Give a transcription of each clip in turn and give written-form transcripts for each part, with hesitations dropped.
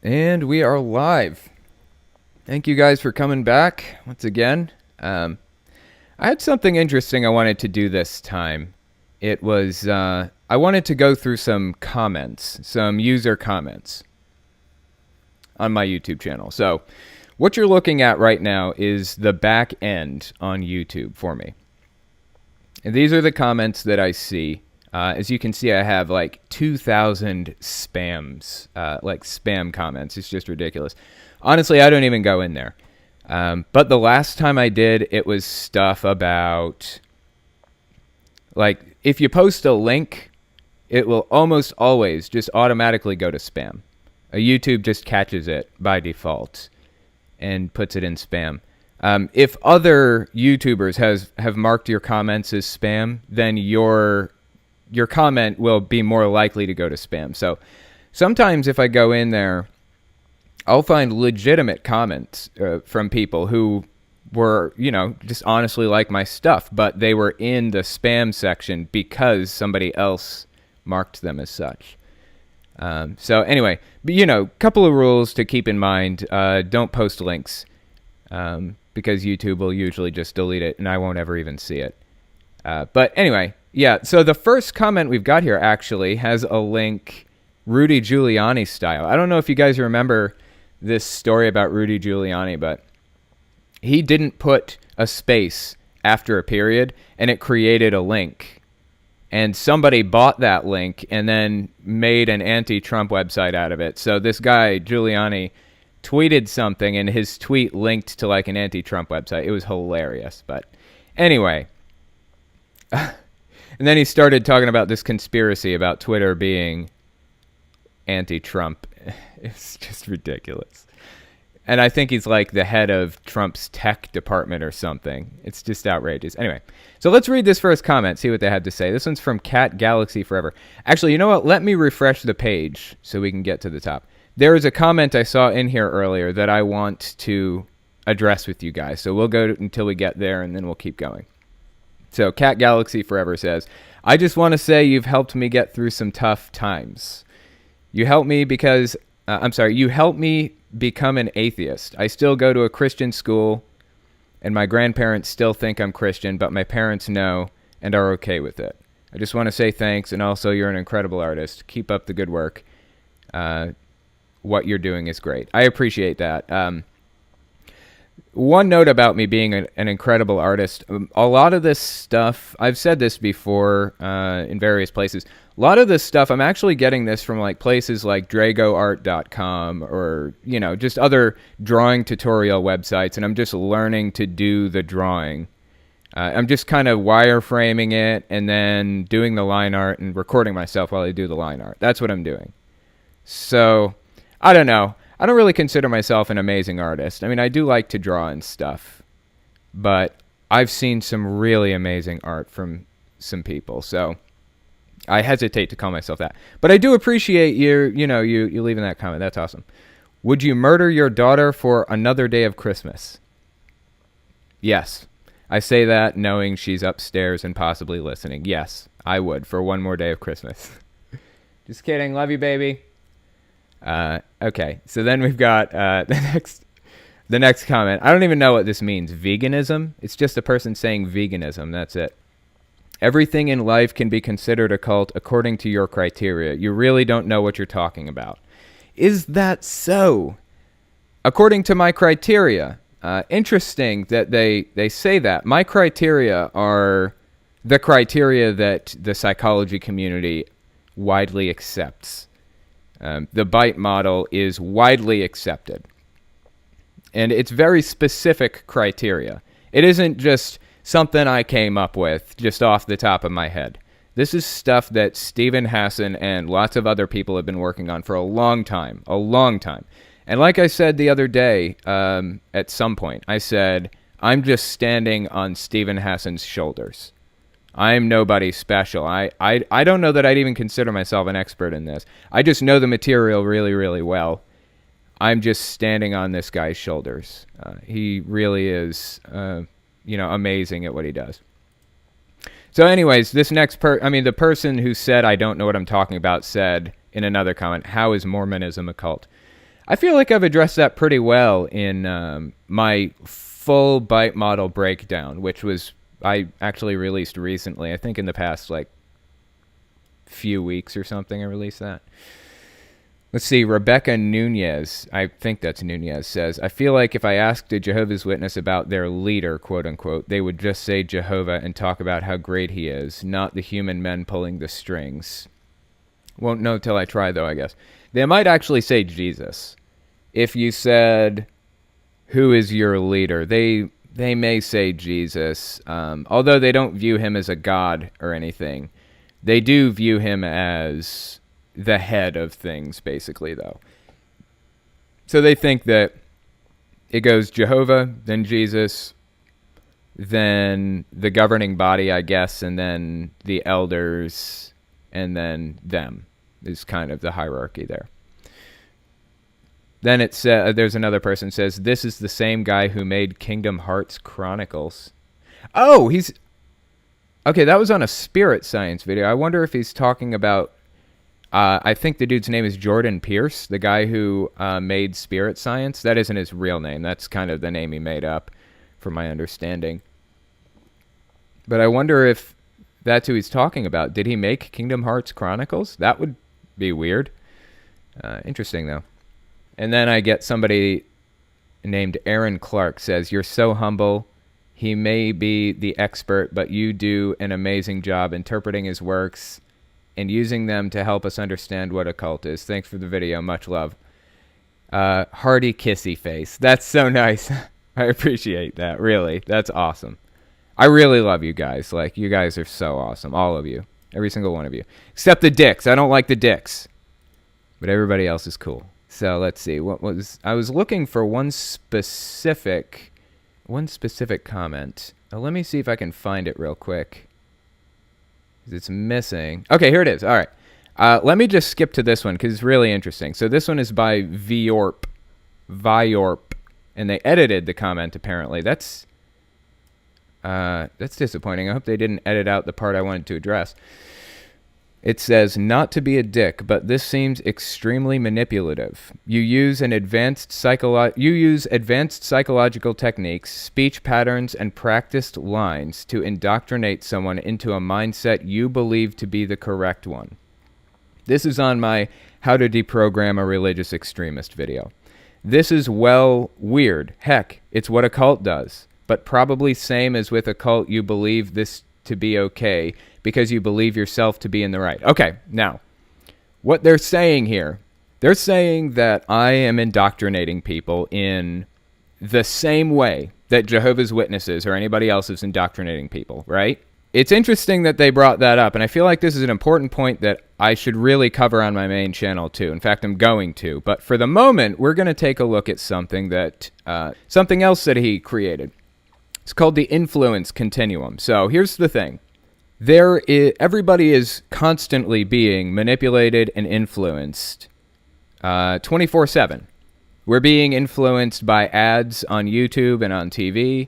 And we are live. Thank you guys for coming back once again. I had something interesting I wanted to do this time. It was, I wanted to go through some comments, some user comments on my YouTube channel. So what you're looking at right now is the back end on YouTube for me. And these are the comments that I see. As you can see, I have like 2,000 spams, like spam comments. It's just ridiculous. Honestly, I don't even go in there. But the last time I did, it was stuff about, like, if you post a link, it will almost always just automatically go to spam. YouTube just catches it by default and puts it in spam. If other YouTubers have marked your comments as spam, then your comment will be more likely to go to spam. So sometimes if I go in there, I'll find legitimate comments from people who were, just honestly like my stuff, but they were in the spam section because somebody else marked them as such. So anyway, but couple of rules to keep in mind. Don't post links because YouTube will usually just delete it and I won't ever even see it. But anyway, yeah, so the first comment we've got here actually has a link Rudy Giuliani style. I don't know if you guys remember this story about Rudy Giuliani, but he didn't put a space after a period, and it created a link. And somebody bought that link and then made an anti-Trump website out of it. So this guy, Giuliani, tweeted something, and his tweet linked to like an anti-Trump website. It was hilarious. But anyway, and then he started talking about this conspiracy about Twitter being anti-Trump. It's just ridiculous. And I think he's like the head of Trump's tech department or something. It's just outrageous. Anyway, so let's read this first comment, see what they had to say. This one's from Cat Galaxy Forever. Actually, you know what? Let me refresh the page so we can get to the top. There is a comment I saw in here earlier that I want to address with you guys. So we'll go until we get there, and then we'll keep going. So Cat Galaxy Forever says, I just want to say you've helped me get through some tough times. You helped me you helped me become an atheist. I still go to a Christian school, and my grandparents still think I'm Christian, but my parents know and are okay with it. I just want to say thanks, and also you're an incredible artist. Keep up the good work. What you're doing is great. I appreciate that. One note about me being an incredible artist, a lot of this stuff, I've said this before in various places, a lot of this stuff, I'm actually getting this from like places like dragoart.com or, just other drawing tutorial websites, and I'm just learning to do the drawing. I'm just kind of wireframing it and then doing the line art and recording myself while I do the line art. That's what I'm doing. So, I don't know. I don't really consider myself an amazing artist. I mean, I do like to draw and stuff, but I've seen some really amazing art from some people, so I hesitate to call myself that. But I do appreciate you leaving that comment. That's awesome. Would you murder your daughter for another day of Christmas? Yes. I say that knowing she's upstairs and possibly listening. Yes, I would for one more day of Christmas. Just kidding. Love you, baby. Okay, so then we've got the next comment. I don't even know what this means. Veganism? It's just a person saying veganism. That's it. Everything in life can be considered a cult according to your criteria. You really don't know what you're talking about. Is that so? According to my criteria. Interesting that they say that. My criteria are the criteria that the psychology community widely accepts. The BITE model is widely accepted. And it's very specific criteria. It isn't just something I came up with just off the top of my head. This is stuff that Stephen Hassan and lots of other people have been working on for a long time. And like I said the other day, at some point, I said, I'm just standing on Stephen Hassan's shoulders. I'm nobody special. I don't know that I'd even consider myself an expert in this. I just know the material really, really well. I'm just standing on this guy's shoulders. He really is, amazing at what he does. So anyways, this next the person who said, I don't know what I'm talking about, said in another comment, how is Mormonism a cult? I feel like I've addressed that pretty well in my full byte model breakdown, which was I actually released recently. I think in the past like few weeks or something I released that. Let's see, Rebecca Nunez, I think that's Nunez, says, I feel like if I asked a Jehovah's Witness about their leader, quote unquote, they would just say Jehovah and talk about how great he is, not the human men pulling the strings. Won't know till I try, though, I guess. They might actually say Jesus. If you said, who is your leader? They may say Jesus, although they don't view him as a god or anything. They do view him as the head of things, basically, though. So they think that it goes Jehovah, then Jesus, then the governing body, I guess, and then the elders, and then them is kind of the hierarchy there. Then it's there's another person says, this is the same guy who made Kingdom Hearts Chronicles. Oh, he's... Okay, that was on a spirit science video. I wonder if he's talking about... I think the dude's name is Jordan Pierce, the guy who made Spirit Science. That isn't his real name. That's kind of the name he made up, from my understanding. But I wonder if that's who he's talking about. Did he make Kingdom Hearts Chronicles? That would be weird. Interesting, though. And then I get somebody named Aaron Clark says, you're so humble. He may be the expert, but you do an amazing job interpreting his works and using them to help us understand what a cult is. Thanks for the video. Much love. Hearty kissy face. That's so nice. I appreciate that. Really. That's awesome. I really love you guys. Like, you guys are so awesome. All of you. Every single one of you. Except the dicks. I don't like the dicks. But everybody else is cool. So let's see. I was looking for one specific comment. Let me see if I can find it real quick. It's missing. Okay, here it is. All right. Let me just skip to this one because it's really interesting. So this one is by Viorp, and they edited the comment apparently. That's disappointing. I hope they didn't edit out the part I wanted to address. It says, not to be a dick, but this seems extremely manipulative. You use advanced psychological techniques, speech patterns, and practiced lines to indoctrinate someone into a mindset you believe to be the correct one. This is on my How to Deprogram a Religious Extremist video. This is, well, weird. Heck, it's what a cult does. But probably same as with a cult, you believe this to be okay because you believe yourself to be in the right. Okay, now, what they're saying here, they're saying that I am indoctrinating people in the same way that Jehovah's Witnesses or anybody else is indoctrinating people, right? It's interesting that they brought that up, and I feel like this is an important point that I should really cover on my main channel too. In fact, I'm going to. But for the moment, we're going to take a look at something else that he created. It's called the Influence Continuum. So here's the thing. Everybody is constantly being manipulated and influenced 24/7. We're being influenced by ads on YouTube and on TV.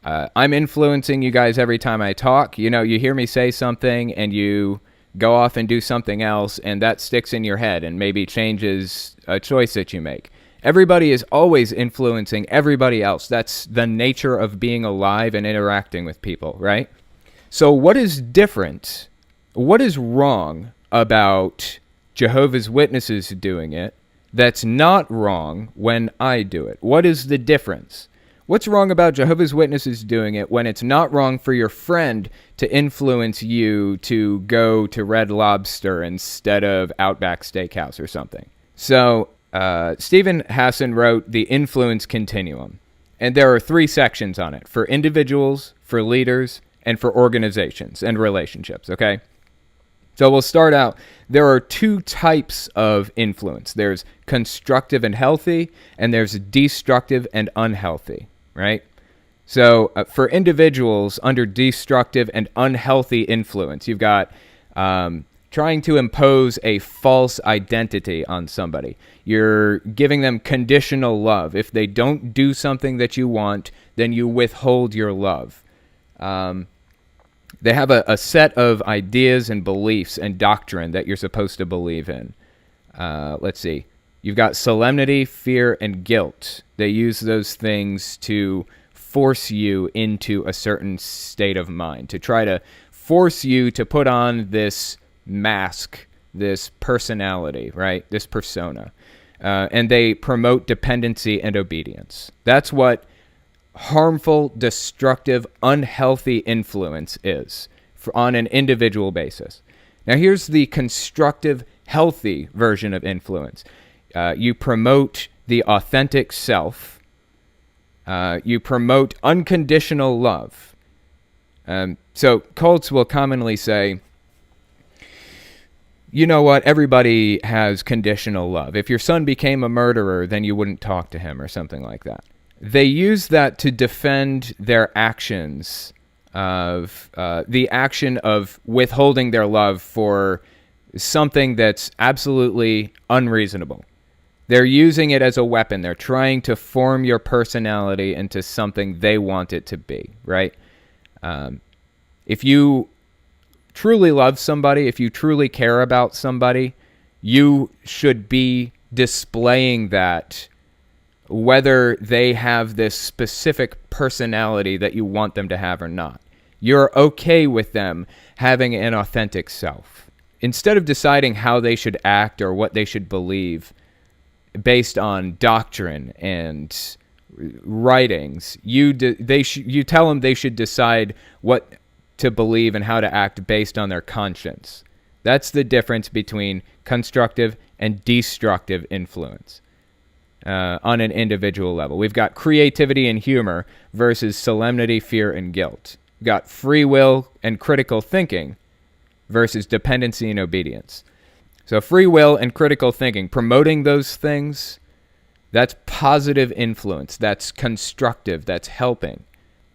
I'm influencing you guys every time I talk. You know, you hear me say something and you go off and do something else, and that sticks in your head and maybe changes a choice that you make. Everybody is always influencing everybody else. That's the nature of being alive and interacting with people, right? So what is different? What is wrong about Jehovah's Witnesses doing it that's not wrong when I do it? What is the difference? What's wrong about Jehovah's Witnesses doing it when it's not wrong for your friend to influence you to go to Red Lobster instead of Outback Steakhouse or something? So Stephen Hassan wrote the Influence Continuum, and there are 3 sections on it: for individuals, for leaders, and for organizations and relationships, okay? So we'll start out. There are 2 types of influence. There's constructive and healthy, and there's destructive and unhealthy, right? So for individuals under destructive and unhealthy influence, you've got trying to impose a false identity on somebody. You're giving them conditional love. If they don't do something that you want, then you withhold your love. They have a set of ideas and beliefs and doctrine that you're supposed to believe in. Let's see. You've got solemnity, fear, and guilt. They use those things to force you into a certain state of mind, to try to force you to put on this mask, this personality, right? This persona. And they promote dependency and obedience. That's what harmful, destructive, unhealthy influence is on an individual basis. Now, here's the constructive, healthy version of influence. You promote the authentic self. You promote unconditional love. So cults will commonly say, you know what, everybody has conditional love. If your son became a murderer, then you wouldn't talk to him or something like that. They use that to defend their actions of the action of withholding their love for something that's absolutely unreasonable. They're using it as a weapon. They're trying to form your personality into something they want it to be, right? If you truly love somebody, if you truly care about somebody, you should be displaying that whether they have this specific personality that you want them to have or not. You're okay with them having an authentic self. Instead of deciding how they should act or what they should believe based on doctrine and writings, you tell them they should decide what to believe and how to act based on their conscience. That's the difference between constructive and destructive influence on an individual level. We've got creativity and humor versus solemnity, fear, and guilt. We've got free will and critical thinking versus dependency and obedience. So free will and critical thinking, promoting those things, that's positive influence. That's constructive. That's helping.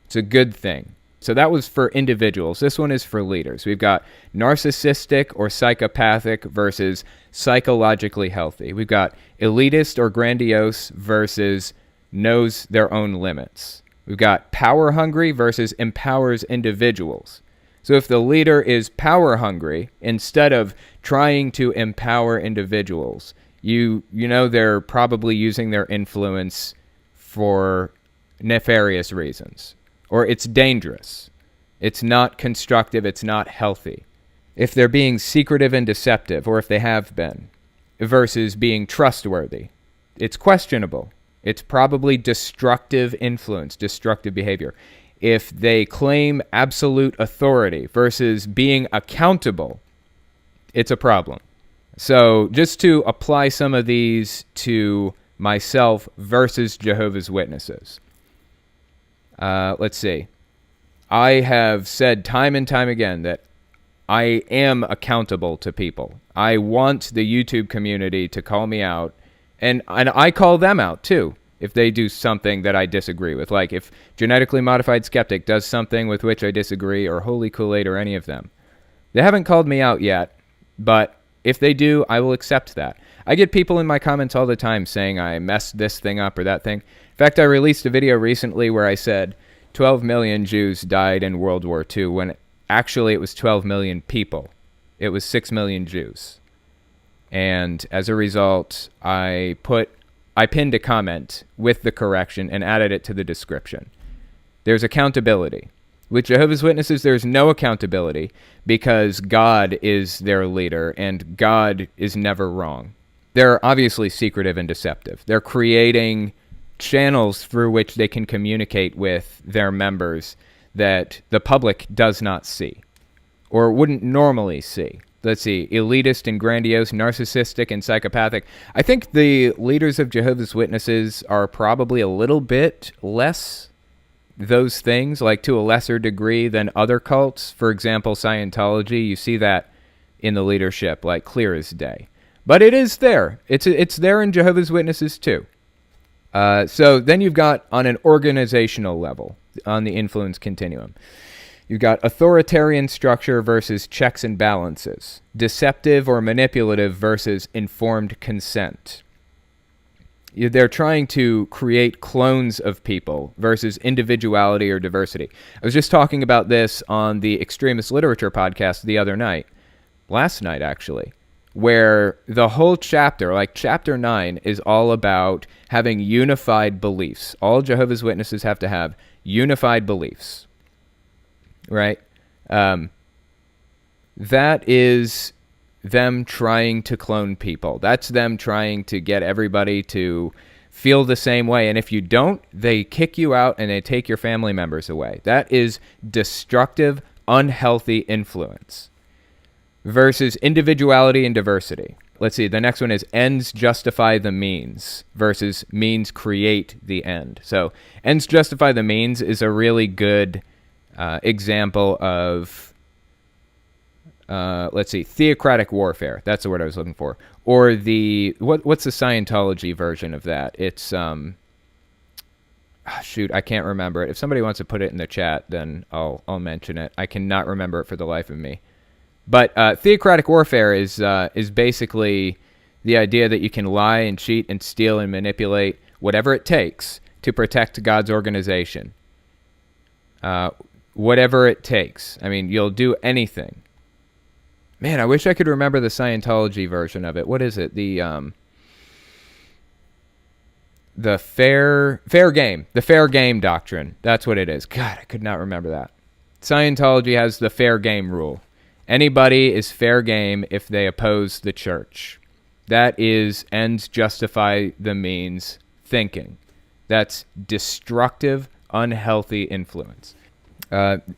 It's a good thing. So that was for individuals. This one is for leaders. We've got narcissistic or psychopathic versus psychologically healthy. We've got elitist or grandiose versus knows their own limits. We've got power hungry versus empowers individuals. So if the leader is power hungry, instead of trying to empower individuals, you know they're probably using their influence for nefarious reasons. Or it's dangerous. It's not constructive. It's not healthy. If they're being secretive and deceptive, or if they have been, versus being trustworthy, it's questionable. It's probably destructive influence, destructive behavior. If they claim absolute authority versus being accountable, it's a problem. So just to apply some of these to myself versus Jehovah's Witnesses. Let's see. I have said time and time again that I am accountable to people. I want the YouTube community to call me out, and I call them out too if they do something that I disagree with. Like if Genetically Modified Skeptic does something with which I disagree, or Holy Kool-Aid, or any of them. They haven't called me out yet, but if they do, I will accept that. I get people in my comments all the time saying I messed this thing up or that thing. In fact, I released a video recently where I said 12 million Jews died in World War II when actually it was 12 million people. It was 6 million Jews. And as a result, I pinned a comment with the correction and added it to the description. There's accountability. With Jehovah's Witnesses, there's no accountability because God is their leader and God is never wrong. They're obviously secretive and deceptive. They're creating channels through which they can communicate with their members that the public does not see or wouldn't normally see. Let's see, elitist and grandiose, narcissistic and psychopathic. I think the leaders of Jehovah's Witnesses are probably a little bit less those things, like to a lesser degree than other cults. For example, Scientology, you see that in the leadership, like clear as day. But it is there. It's there in Jehovah's Witnesses too. So then you've got on an organizational level, on the Influence Continuum, you've got authoritarian structure versus checks and balances, deceptive or manipulative versus informed consent. They're trying to create clones of people versus individuality or diversity. I was just talking about this on the Extremist Literature podcast the other night, last night actually, where the whole chapter, like chapter 9, is all about having unified beliefs. All Jehovah's Witnesses have to have unified beliefs, right? That is them trying to clone people. That's them trying to get everybody to feel the same way. And if you don't, they kick you out and they take your family members away. That is destructive, unhealthy influence versus individuality and diversity. Let's see, the next one is ends justify the means versus means create the end. So ends justify the means is a really good example of, let's see, Theocratic Warfare. That's the word I was looking for. Or the, what's the Scientology version of that? It's, shoot, I can't remember it. If somebody wants to put it in the chat, then I'll mention it. I cannot remember it for the life of me. But Theocratic Warfare is basically the idea that you can lie and cheat and steal and manipulate whatever it takes to protect God's organization. Whatever it takes. I mean, you'll do anything. Man, I wish I could remember the Scientology version of it. What is it? The fair game. The fair game doctrine. That's what it is. God, I could not remember that. Scientology has the fair game rule. Anybody is fair game if they oppose the church. That is ends justify the means thinking. That's destructive, unhealthy influence.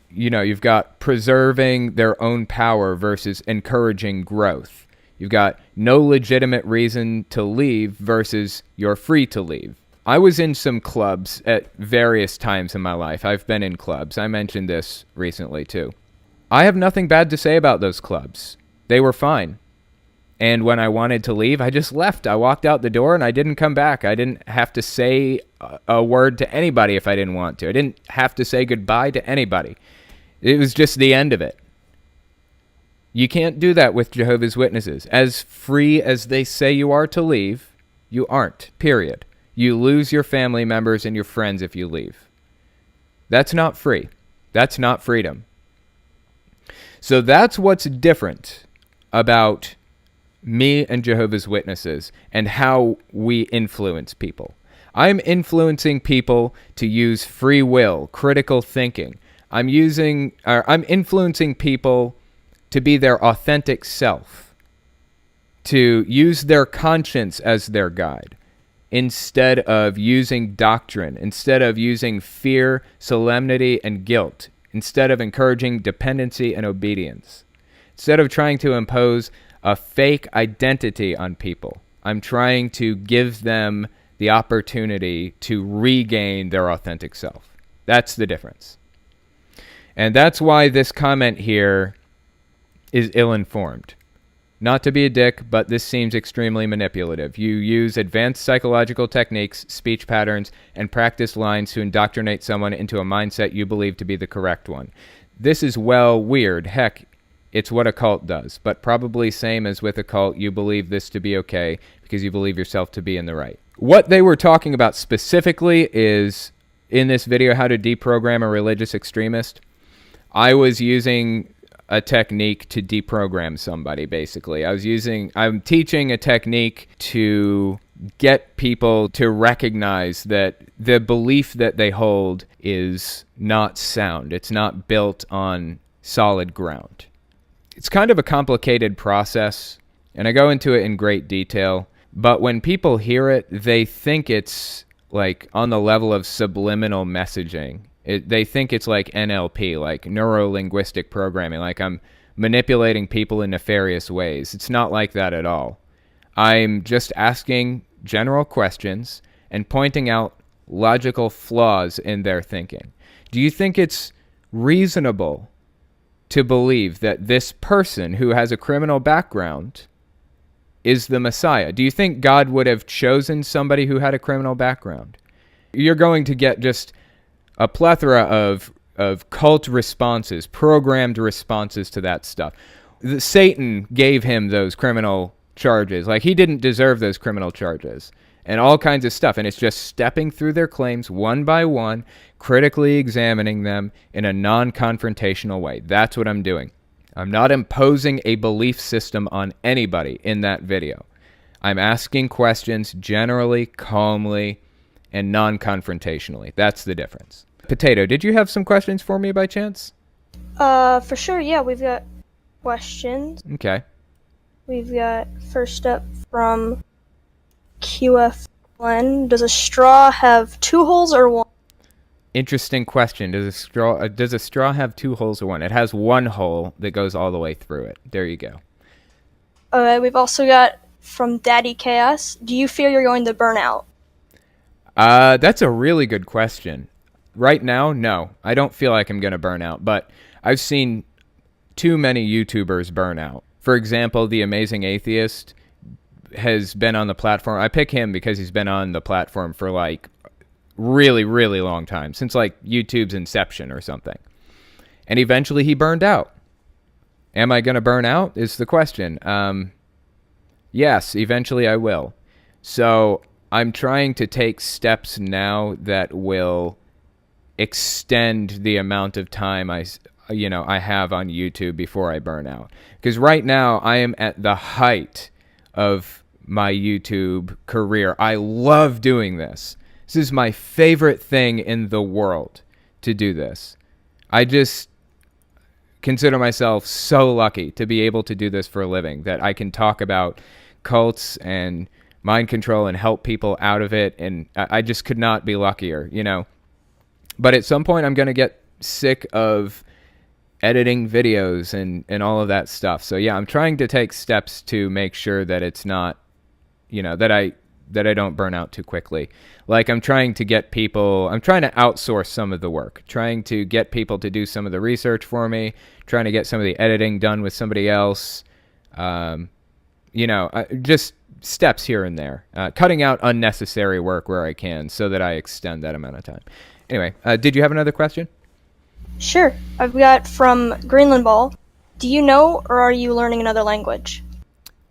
You've got preserving their own power versus encouraging growth. You've got no legitimate reason to leave versus you're free to leave. I was in some clubs at various times in my life. I've been in clubs. I mentioned this recently too. I have nothing bad to say about those clubs. They were fine. And when I wanted to leave, I just left. I walked out the door and I didn't come back. I didn't have to say a word to anybody if I didn't want to. I didn't have to say goodbye to anybody. It was just the end of it. You can't do that with Jehovah's Witnesses. As free as they say you are to leave, you aren't, period. You lose your family members and your friends if you leave. That's not free. That's not freedom. So that's what's different about me and Jehovah's Witnesses and how we influence people. I'm influencing people to use free will, critical thinking. I'm influencing people to be their authentic self, to use their conscience as their guide, instead of using doctrine, instead of using fear, solemnity, and guilt, instead of encouraging dependency and obedience, instead of trying to impose a fake identity on people. I'm trying to give them the opportunity to regain their authentic self. That's the difference. And that's why this comment here is ill-informed. Not to be a dick, but this seems extremely manipulative. You use advanced psychological techniques, speech patterns, and practice lines to indoctrinate someone into a mindset you believe to be the correct one. This is, well, weird. Heck, it's what a cult does, but probably same as with a cult, you believe this to be okay because you believe yourself to be in the right. What they were talking about specifically is, in this video, how to deprogram a religious extremist, I was using a technique to deprogram somebody, basically. I'm teaching a technique to get people to recognize that the belief that they hold is not sound. It's not built on solid ground. It's kind of a complicated process, and I go into it in great detail, but when people hear it, they think it's like on the level of subliminal messaging. They think it's like NLP, like neuro-linguistic programming, like I'm manipulating people in nefarious ways. It's not like that at all. I'm just asking general questions and pointing out logical flaws in their thinking. Do you think it's reasonable to believe that this person who has a criminal background is the Messiah? Do you think God would have chosen somebody who had a criminal background? You're going to get just a plethora of cult responses, programmed responses to that stuff. Satan gave him those criminal charges. Like, he didn't deserve those criminal charges. And all kinds of stuff. And it's just stepping through their claims one by one, critically examining them in a non-confrontational way. That's what I'm doing. I'm not imposing a belief system on anybody in that video. I'm asking questions generally, calmly, and non-confrontationally. That's the difference. Potato, did you have some questions for me by chance? For sure, yeah, we've got questions. Okay. We've got first up from QFLN. Does a straw have 2 holes or 1? Interesting question. Does a straw have 2 holes or 1? It has 1 hole that goes all the way through it. There you go. We've also got from Daddy Chaos. Do you fear you're going to burn out? That's a really good question. Right now, no. I don't feel like I'm going to burn out, but I've seen too many YouTubers burn out. For example, The Amazing Atheist has been on the platform. I pick him because he's been on the platform for like really, really long time, since like YouTube's inception or something. And eventually he burned out. Am I going to burn out is the question. Yes, eventually I will. So I'm trying to take steps now that will extend the amount of time I have on YouTube before I burn out. Because right now I am at the height of my YouTube career. I love doing this. This is my favorite thing in the world to do this. I just consider myself so lucky to be able to do this for a living, that I can talk about cults and mind control and help people out of it. And I just could not be luckier, But at some point I'm going to get sick of editing videos and all of that stuff. So yeah, I'm trying to take steps to make sure that it's not, that I don't burn out too quickly. Like I'm trying to outsource some of the work, trying to get people to do some of the research for me, trying to get some of the editing done with somebody else. Just steps here and there, cutting out unnecessary work where I can so that I extend that amount of time. Anyway, did you have another question? Sure. I've got from Greenland Ball. Do you know or are you learning another language?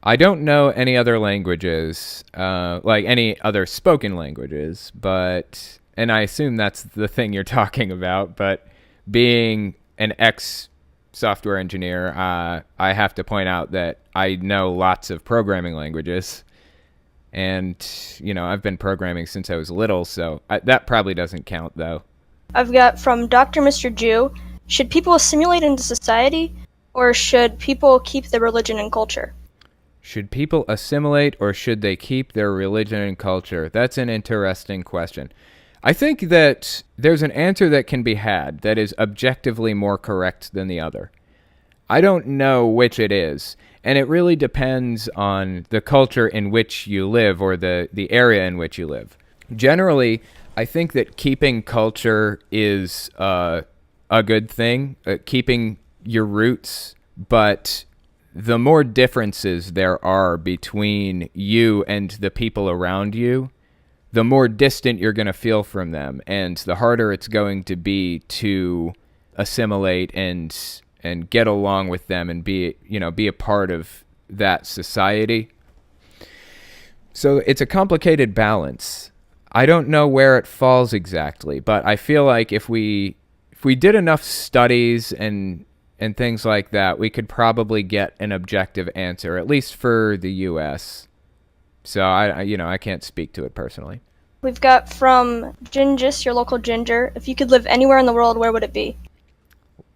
I don't know any other languages, like any other spoken languages, and I assume that's the thing you're talking about, but being an ex-software engineer, I have to point out that I know lots of programming languages, and, I've been programming since I was little, so that probably doesn't count, though. I've got from Dr. Mr. Jew. Should people assimilate into society, or should people keep their religion and culture? Should people assimilate or should they keep their religion and culture? That's an interesting question. I think that there's an answer that can be had that is objectively more correct than the other. I don't know which it is, and it really depends on the culture in which you live or the area in which you live. Generally, I think that keeping culture is a good thing, keeping your roots, but the more differences there are between you and the people around you, the more distant you're going to feel from them, and the harder it's going to be to assimilate and get along with them and be a part of that society. So it's a complicated balance. I don't know where it falls exactly, but I feel like if we did enough studies and things like that, we could probably get an objective answer, at least for the U.S. So I can't speak to it personally. We've got from Gingis, your local ginger. If you could live anywhere in the world, where would it be?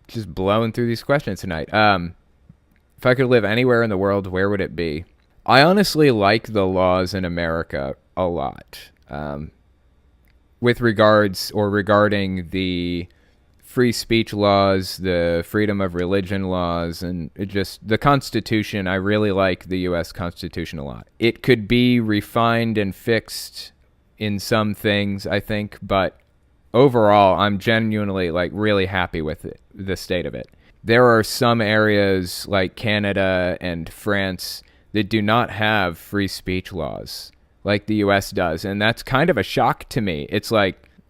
Just blowing through these questions tonight. If I could live anywhere in the world, where would it be? I honestly like the laws in America a lot. Regarding the free speech laws, the freedom of religion laws, and just the Constitution. I really like the U.S. Constitution a lot. It could be refined and fixed in some things, I think, but overall, I'm genuinely really happy with it, the state of it. There are some areas like Canada and France that do not have free speech laws like the U.S. does, and that's kind of a shock to me. It's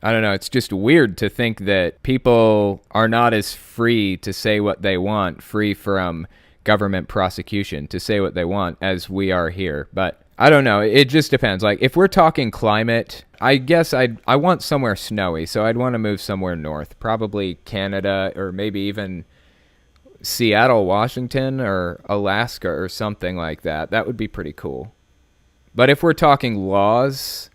I don't know, it's just weird to think that people are not as free to say what they want, free from government prosecution to say what they want as we are here. But I don't know, it just depends. If we're talking climate, I guess I want somewhere snowy, so I'd want to move somewhere north, probably Canada or maybe even Seattle, Washington, or Alaska or something like that. That would be pretty cool. But if we're talking laws,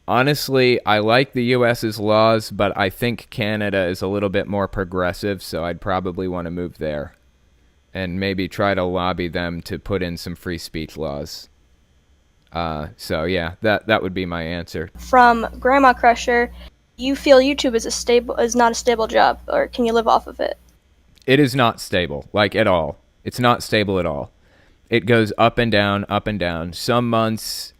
honestly, I like the U.S.'s laws, but I think Canada is a little bit more progressive, so I'd probably want to move there and maybe try to lobby them to put in some free speech laws. So yeah, that would be my answer. From Grandma Crusher, you feel YouTube is not a stable job, or can you live off of it? It is not stable, like at all. It's not stable at all. It goes up and down, up and down. Some months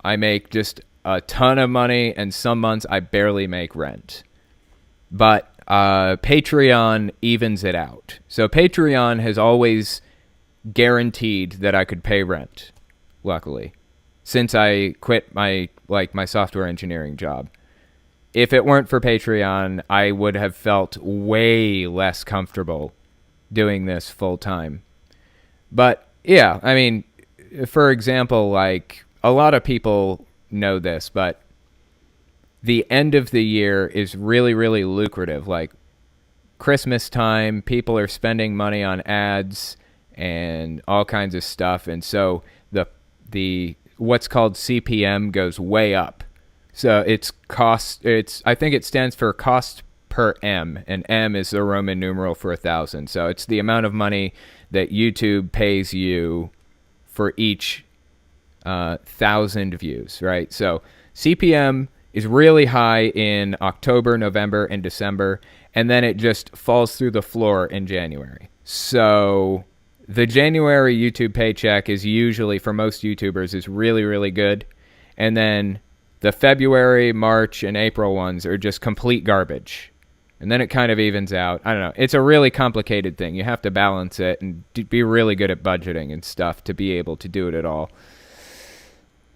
I make just a ton of money, and some months I barely make rent. But Patreon evens it out. So Patreon has always guaranteed that I could pay rent, luckily, since I quit my software engineering job. If it weren't for Patreon, I would have felt way less comfortable doing this full time. But yeah, I mean, for example, like a lot of people know this, but the end of the year is really, really lucrative. Like Christmas time, people are spending money on ads and all kinds of stuff. And so the what's called CPM goes way up. So I think it stands for cost per M, and M is the Roman numeral for 1,000. So it's the amount of money that YouTube pays you for each 1,000 views, right? So CPM is really high in October, November, and December, and then it just falls through the floor in January. So the January YouTube paycheck is usually, for most YouTubers, is really, really good. And then the February, March, and April ones are just complete garbage. And then it kind of evens out. I don't know. It's a really complicated thing. You have to balance it and be really good at budgeting and stuff to be able to do it at all.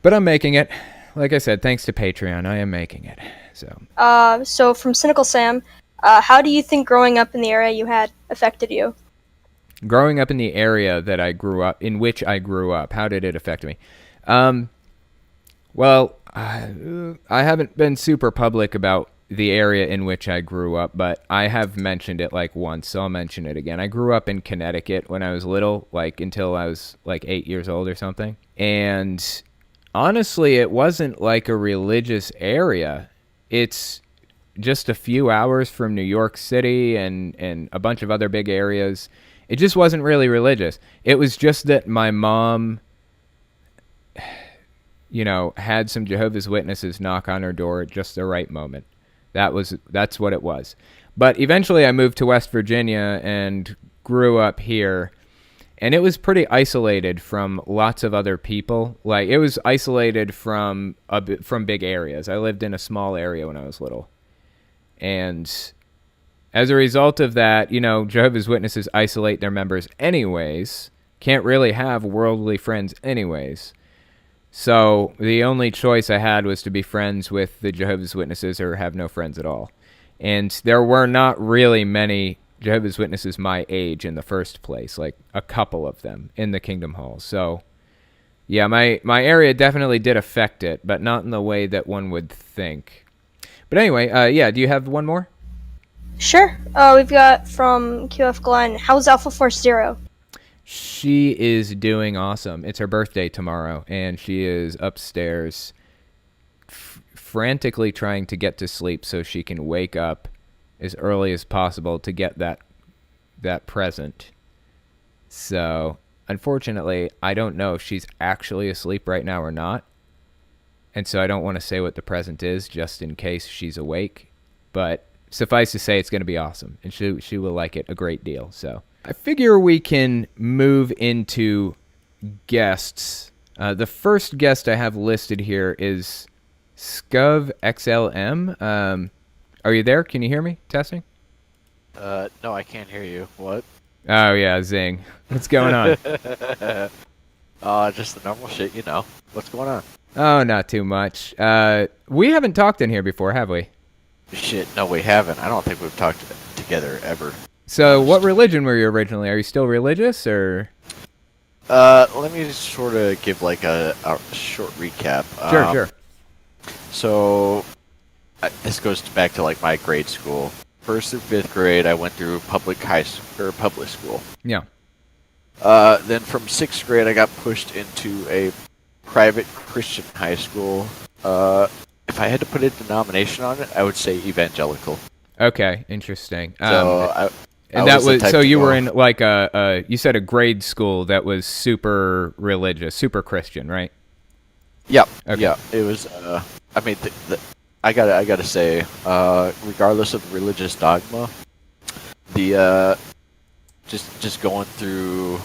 But I'm making it. Like I said, thanks to Patreon, I am making it. So from Cynical Sam, how do you think growing up in the area you had affected you? Growing up in the area that I grew up, in which I grew up, how did it affect me? Well, I haven't been super public about the area in which I grew up, but I have mentioned it like once, so I'll mention it again. I grew up in Connecticut when I was little, like until I was like 8 years old or something. And honestly, it wasn't like a religious area. It's just a few hours from New York City and a bunch of other big areas. It just wasn't really religious. It was just that my mom, had some Jehovah's Witnesses knock on her door at just the right moment. That's what it was. But eventually I moved to West Virginia and grew up here, and it was pretty isolated from lots of other people. Like, it was isolated from big areas. I lived in a small area when I was little. And as a result of that, Jehovah's Witnesses isolate their members anyways. Can't really have worldly friends anyways. So the only choice I had was to be friends with the Jehovah's Witnesses or have no friends at all. And there were not really many Jehovah's Witnesses my age in the first place, like a couple of them in the Kingdom Hall. So yeah, my area definitely did affect it, but not in the way that one would think. But anyway, do you have one more? Sure. We've got from QF Glenn, how's Alpha Force Zero? She is doing awesome. It's her birthday tomorrow, and she is upstairs frantically trying to get to sleep so she can wake up as early as possible to get that present. So, unfortunately, I don't know if she's actually asleep right now or not, and so I don't want to say what the present is just in case she's awake, but suffice to say it's going to be awesome, and she will like it a great deal, so I figure we can move into guests. The first guest I have listed here is ScuvXLM. Are you there? Can you hear me? Testing? No, I can't hear you. What? Oh, yeah, zing. What's going on? Just the normal shit, What's going on? Oh, not too much. We haven't talked in here before, have we? Shit, no, we haven't. I don't think we've talked together ever. So, what religion were you originally? Are you still religious, or? Let me just sort of give like a short recap. Sure. So, this goes back to like my grade school. first through fifth grade, I went through public school. Yeah. Then from sixth grade, I got pushed into a private Christian high school. If I had to put a denomination on it, I would say evangelical. Okay, interesting. And that was so you were in like you said a grade school that was super religious, super Christian, right? Yep. Okay. Yeah. It was. I mean, I gotta say, regardless of the religious dogma, the just going through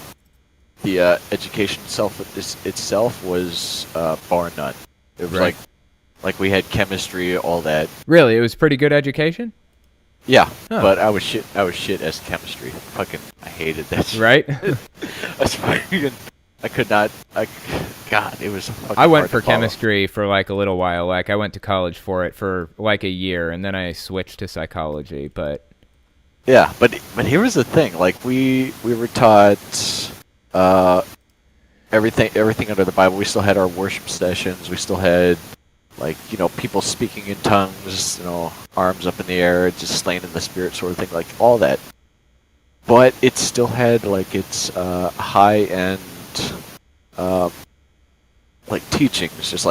the education itself was bar none. It was Right. like we had chemistry, all that. Really, it was pretty good education. Yeah, Huh. but I was shit as chemistry. Fucking, I hated that shit. Right. I could not. God, it was. Fucking I went hard for to follow. chemistry for like a little while. Like I went to college for it for like a year, and then I switched to psychology. But Yeah, but here was the thing. Like we were taught everything under the Bible. We still had our worship sessions. We still had people speaking in tongues. Arms up in the air, just slain in the spirit, sort of thing. Like all that. But it still had its high end teachings. Just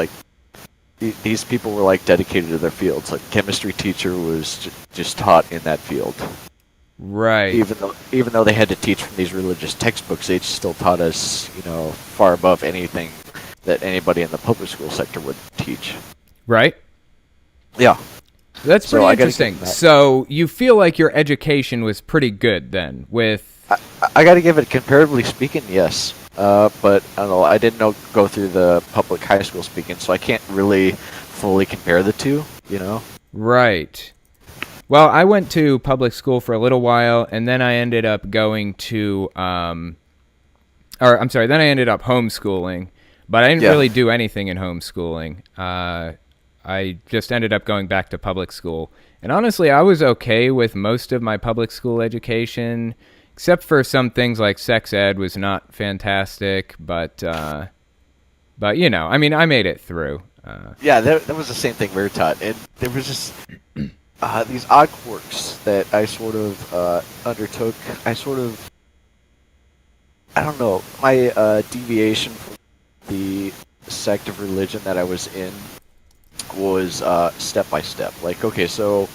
these people were dedicated to their fields. Like chemistry teacher was just taught in that field. right. Even though they had to teach from these religious textbooks, they still taught us, far above anything that anybody in the public school sector would teach. Right. Yeah. That's So pretty I gotta interesting. give them that. So you feel like your education was pretty good then, with I got to give it, comparatively speaking, yes. But I don't know. I didn't go through the public high school speaking, so I can't really fully compare the two. right. Well, I went to public school for a little while, and then I ended up going to, then I ended up homeschooling, but I didn't Yeah. really do anything in homeschooling. I just ended up going back to public school. And honestly, I was okay with most of my public school education, except for some things like sex ed was not fantastic, but I made it through. Yeah, that was the same thing we were taught, and there was just these odd quirks that I sort of undertook. I don't know, my deviation from the sect of religion that I was in was step by step. Okay, so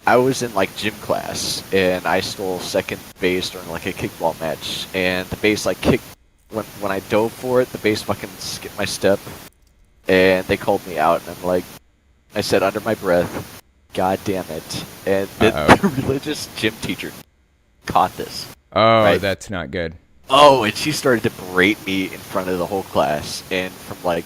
I was in gym class, and I stole second base during a kickball match, and the base kicked when I dove for it. The base fucking skipped my step, and they called me out, and I said under my breath, "God damn it!" And the religious gym teacher caught this. Oh, Right. that's not good. Oh, and she started to berate me in front of the whole class, and from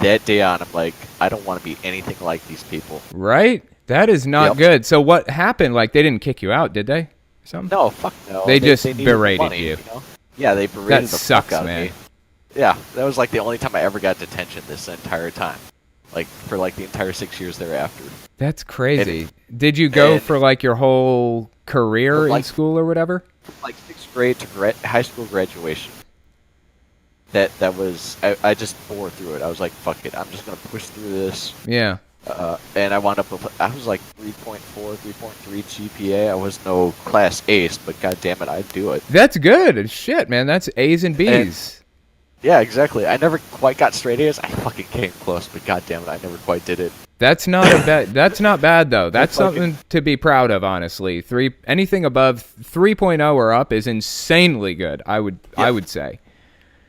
that day on, I'm I don't want to be anything like these people. Right? That is not Yep. good. So what happened? They didn't kick you out, did they? Something? No, fuck no. They just needed the berated money, you. Yeah, they berated That the sucks, fuck out man. of me. Yeah, that was the only time I ever got detention this entire time. For the entire 6 years thereafter. That's crazy. Did you go and- for your whole career From, in school or whatever? From sixth grade to high school graduation. That was, I just bore through it. I was fuck it, I'm just gonna push through this. Yeah. And I wound up with, I was 3.4, 3.3 GPA. I was no class ace, but god damn it, I'd do it. That's good. Shit, man. That's A's and B's. Yeah, exactly. I never quite got straight A's. I fucking came close, but god damn it, I never quite did it. That's not a bad. That's not bad though. That's fucking- something to be proud of, honestly. Anything above 3.0 or up is insanely good. I would say.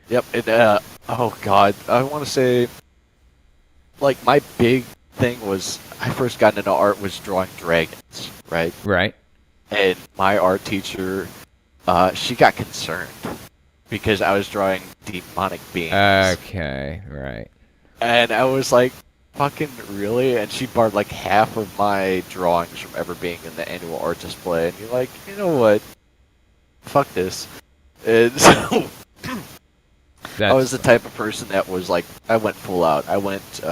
Yep, and oh god, I want to say, my big thing was, I first got into art was drawing dragons, right? Right. And my art teacher, she got concerned because I was drawing demonic beings. Okay. Right. And I was fucking really? And she barred half of my drawings from ever being in the annual art display. And you're you know what? Fuck this. And so I was the type of person that was I went full out. I went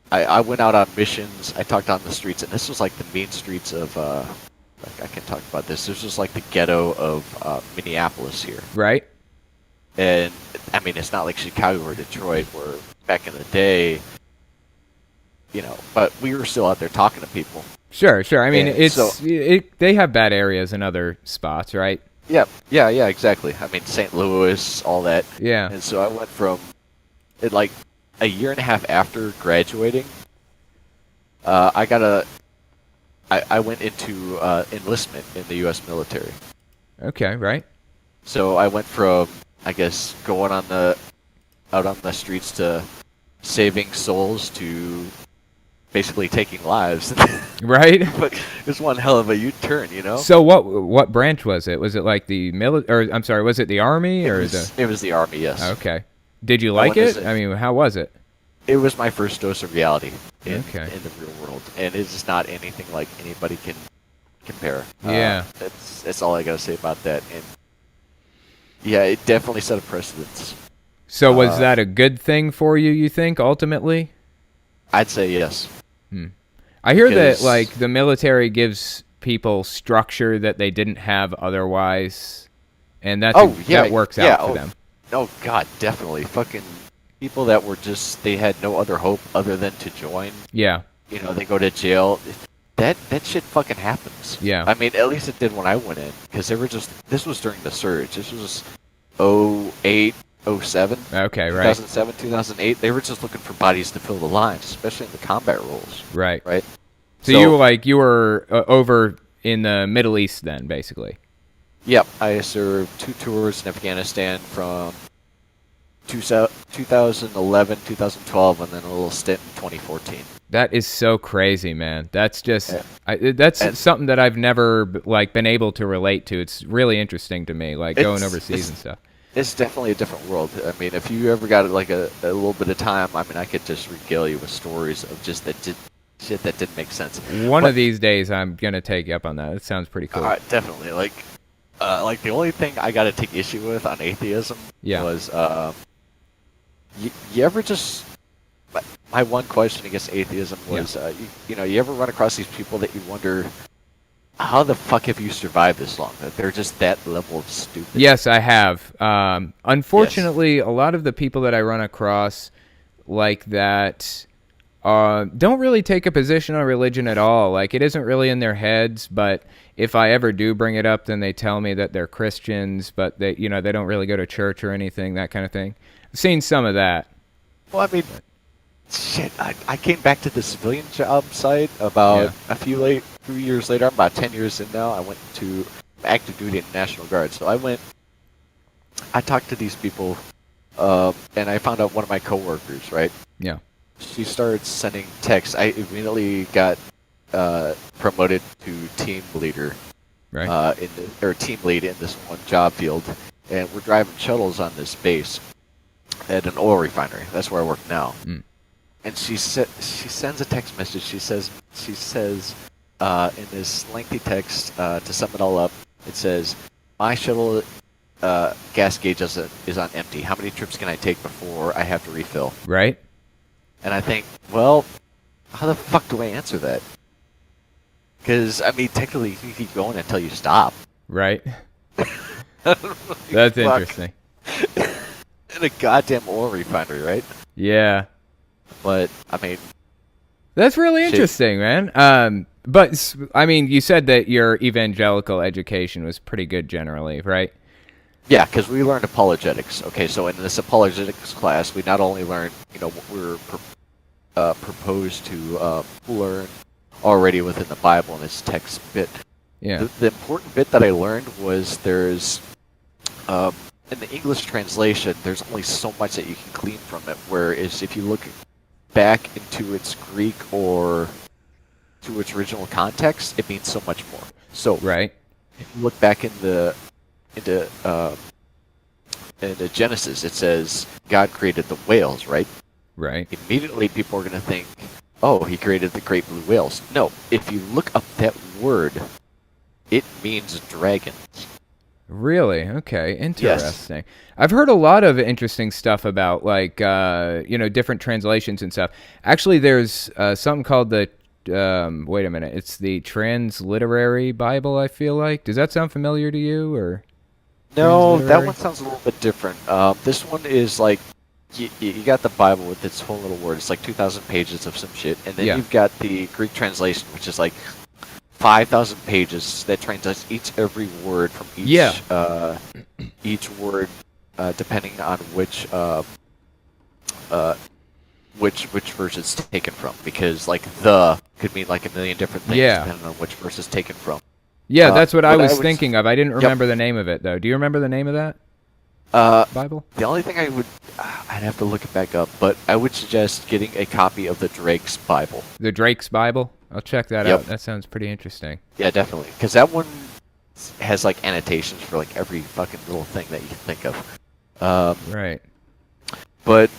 I went out on missions. I talked on the streets, and this was the mean streets of I can talk about this. This was the ghetto of Minneapolis here. right. And I mean, it's not like Chicago or Detroit, where back in the day, but we were still out there talking to people. Sure, sure. I mean, And so, they have bad areas in other spots, right? yeah, exactly. I mean, St. Louis, all that. Yeah. And so I went from it like a year and a half after graduating. I went into enlistment in the U.S. military. Okay, right. So I went from, I guess, going out on the streets to saving souls to basically taking lives. Right. But it was one hell of a U-turn, you know? So what branch was it? Was it like the or I'm sorry, was it the Army It or was, it was the Army, yes. Okay. Did you I like went as it? a- I mean, how was it? It was my first dose of reality in Okay. the real world, and it's just not anything like anybody can compare. Yeah. That's all I gotta say about that. And yeah, it definitely set a precedence. So was that a good thing for you, you think, ultimately? I'd say yes. I hear that Because- like the military gives people structure that they didn't have otherwise, and that works out for them. Oh God, definitely. Fucking people that were they had no other hope other than to join. Yeah. They go to jail. That shit fucking happens. Yeah. I mean, at least it did when I went in, because this was during the surge. This was 08, 07. Okay, right. 2007, 2008. They were just looking for bodies to fill the lines, especially in the combat roles. Right. Right. So you were over in the Middle East then, basically. Yep. I served 2 tours in Afghanistan from 2011, 2012, and then a little stint in 2014. That is so crazy, man. That's just Yeah. that's something that I've never been able to relate to. It's really interesting to me, like going overseas and stuff. It's definitely a different world. I mean, if you ever got like a little bit of time, I mean, I could just regale you with stories of just shit that didn't make sense. One of these days, I'm gonna take you up on that. It sounds pretty cool. Definitely. Like the only thing I got to take issue with on atheism was, you ever just. My one question against atheism was, you ever run across these people that you wonder, how the fuck have you survived this long? That they're just that level of stupid. Yes, I have. Unfortunately, a lot of the people that I run across like that don't really take a position on religion at all. Like, it isn't really in their heads, but if I ever do bring it up, then they tell me that they're Christians, but they don't really go to church or anything, that kind of thing. I've seen some of that. Well, I mean, shit, I came back to the civilian job site about a few years later. I'm about 10 years in now. I went to active duty in the National Guard. So I talked to these people, and I found out one of my coworkers, right? Yeah. She started sending texts. I immediately got promoted to team leader, Right. Team lead in this one job field, and we're driving shuttles on this base at an oil refinery. That's where I work now. And she sends a text message. She says in this lengthy text, to sum it all up, it says, "My shuttle gas gauge is on empty. How many trips can I take before I have to refill?" Right. And I think, well, how the fuck do I answer that? Because, I mean, technically, you can keep going until you stop. Right. That's interesting. In a goddamn oil refinery, right? Yeah. But, I mean... That's really interesting, man. But, I mean, you said that your evangelical education was pretty good generally, right? Yeah, because we learned apologetics. Okay, so in this apologetics class, we not only learned, what we were proposed to learn already within the Bible and its text bit. Yeah. The important bit that I learned was there's, in the English translation, there's only so much that you can glean from it, whereas if you look back into its Greek or to its original context, it means so much more. So, Right. if you look back into Genesis, it says God created the whales, right? Right. Immediately people are going to think, oh, he created the great blue whales. No, if you look up that word, it means dragons. Really? Okay. Interesting. I've heard a lot of interesting stuff about, like, different translations and stuff. Actually, there's something called the, wait a minute, it's the Transliterary Bible, I feel like. Does that sound familiar to you, or? No, that Transliterary? one sounds a little bit different. This one is like you got the Bible with its whole little word. It's like 2,000 pages of some shit, and then Yeah. you've got the Greek translation, which is like 5,000 pages that translates every word from each word, depending on which verse it's taken from. Because like the could mean like a million different things depending on which verse it's taken from. Yeah, that's what I was would thinking of. I didn't remember the name of it though. Do you remember the name of that Bible? The only thing I'd have to look it back up, but I would suggest getting a copy of the Drake's Bible. The Drake's Bible? I'll check that out. That sounds pretty interesting. Yeah, definitely. Because that one has like annotations for like every fucking little thing that you can think of. Right. But